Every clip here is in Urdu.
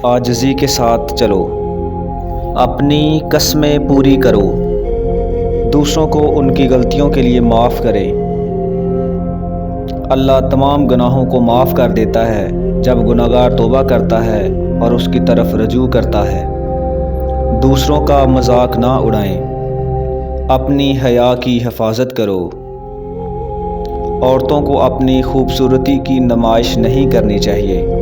عاجزی کے ساتھ چلو، اپنی قسمیں پوری کرو، دوسروں کو ان کی غلطیوں کے لیے معاف کریں۔ اللہ تمام گناہوں کو معاف کر دیتا ہے جب گناہگار توبہ کرتا ہے اور اس کی طرف رجوع کرتا ہے۔ دوسروں کا مذاق نہ اڑائیں، اپنی حیا کی حفاظت کرو۔ عورتوں کو اپنی خوبصورتی کی نمائش نہیں کرنی چاہیے۔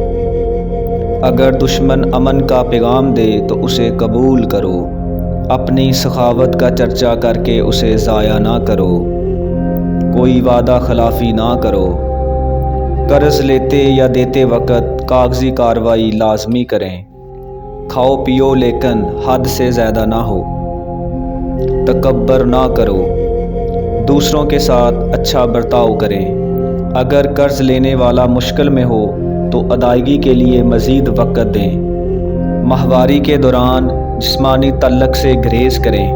اگر دشمن امن کا پیغام دے تو اسے قبول کرو، اپنی سخاوت کا چرچا کر کے اسے ضائع نہ کرو۔ کوئی وعدہ خلافی نہ کرو۔ قرض لیتے یا دیتے وقت کاغذی کارروائی لازمی کریں۔ کھاؤ پیو لیکن حد سے زیادہ نہ ہو۔ تکبر نہ کرو۔ دوسروں کے ساتھ اچھا برتاؤ کریں۔ اگر قرض لینے والا مشکل میں ہو تو ادائیگی کے لیے مزید وقت دیں۔ ماہواری کے دوران جسمانی تعلق سے گریز کریں۔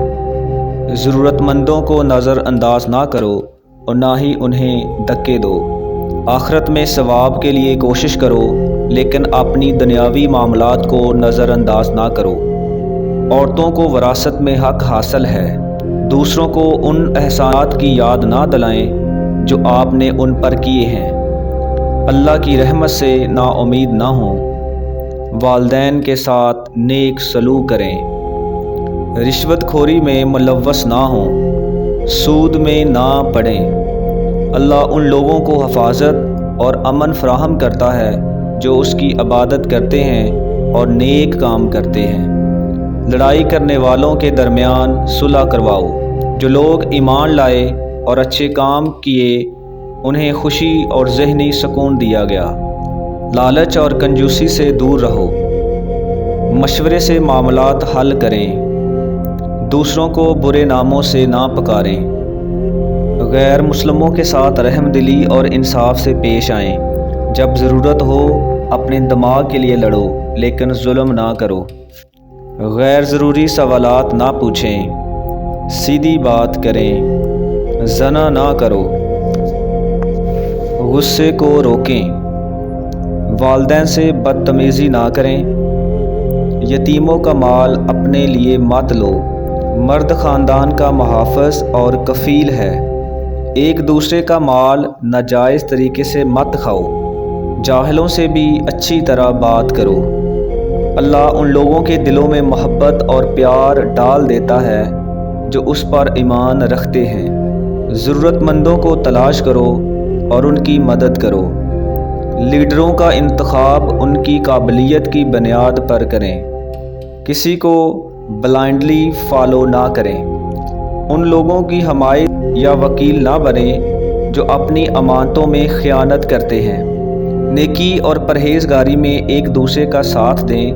ضرورت مندوں کو نظر انداز نہ کرو اور نہ ہی انہیں دھکے دو۔ آخرت میں ثواب کے لیے کوشش کرو لیکن اپنی دنیاوی معاملات کو نظر انداز نہ کرو۔ عورتوں کو وراثت میں حق حاصل ہے۔ دوسروں کو ان احسانات کی یاد نہ دلائیں جو آپ نے ان پر کیے ہیں۔ اللہ کی رحمت سے نا امید نہ ہوں۔ والدین کے ساتھ نیک سلوک کریں۔ رشوت خوری میں ملوث نہ ہوں۔ سود میں نہ پڑیں۔ اللہ ان لوگوں کو حفاظت اور امن فراہم کرتا ہے جو اس کی عبادت کرتے ہیں اور نیک کام کرتے ہیں۔ لڑائی کرنے والوں کے درمیان صلح کرواؤ۔ جو لوگ ایمان لائے اور اچھے کام کیے انہیں خوشی اور ذہنی سکون دیا گیا۔ لالچ اور کنجوسی سے دور رہو۔ مشورے سے معاملات حل کریں۔ دوسروں کو برے ناموں سے نہ پکاریں۔ غیر مسلموں کے ساتھ رحم دلی اور انصاف سے پیش آئیں۔ جب ضرورت ہو اپنے دماغ کے لیے لڑو لیکن ظلم نہ کرو۔ غیر ضروری سوالات نہ پوچھیں، سیدھی بات کریں۔ زنا نہ کرو۔ غصے کو روکیں۔ والدین سے بدتمیزی نہ کریں۔ یتیموں کا مال اپنے لیے مت لو۔ مرد خاندان کا محافظ اور کفیل ہے۔ ایک دوسرے کا مال ناجائز طریقے سے مت کھاؤ۔ جاہلوں سے بھی اچھی طرح بات کرو۔ اللہ ان لوگوں کے دلوں میں محبت اور پیار ڈال دیتا ہے جو اس پر ایمان رکھتے ہیں۔ ضرورت مندوں کو تلاش کرو اور ان کی مدد کرو۔ لیڈروں کا انتخاب ان کی قابلیت کی بنیاد پر کریں۔ کسی کو بلائنڈلی فالو نہ کریں۔ ان لوگوں کی حمایت یا وکیل نہ بنیں جو اپنی امانتوں میں خیانت کرتے ہیں۔ نیکی اور پرہیزگاری میں ایک دوسرے کا ساتھ دیں۔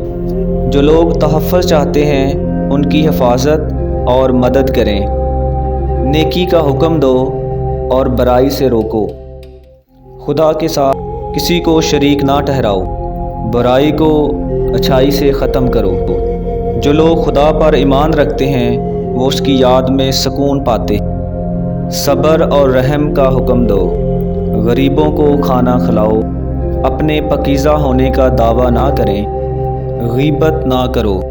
جو لوگ تحفظ چاہتے ہیں ان کی حفاظت اور مدد کریں۔ نیکی کا حکم دو اور برائی سے روکو۔ خدا کے ساتھ کسی کو شریک نہ ٹھہراؤ۔ برائی کو اچھائی سے ختم کرو۔ جو لوگ خدا پر ایمان رکھتے ہیں وہ اس کی یاد میں سکون پاتے ہیں۔ صبر اور رحم کا حکم دو۔ غریبوں کو کھانا کھلاؤ۔ اپنے پاکیزہ ہونے کا دعویٰ نہ کریں۔ غیبت نہ کرو۔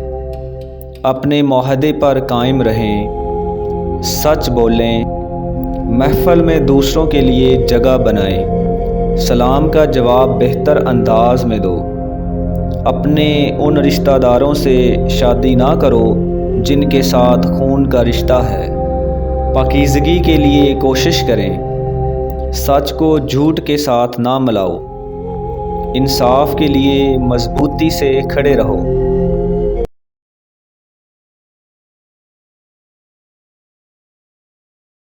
اپنے معاہدے پر قائم رہیں۔ سچ بولیں۔ محفل میں دوسروں کے لیے جگہ بنائیں۔ سلام کا جواب بہتر انداز میں دو۔ اپنے ان رشتہ داروں سے شادی نہ کرو جن کے ساتھ خون کا رشتہ ہے۔ پاکیزگی کے لیے کوشش کریں۔ سچ کو جھوٹ کے ساتھ نہ ملاؤ۔ انصاف کے لیے مضبوطی سے کھڑے رہو۔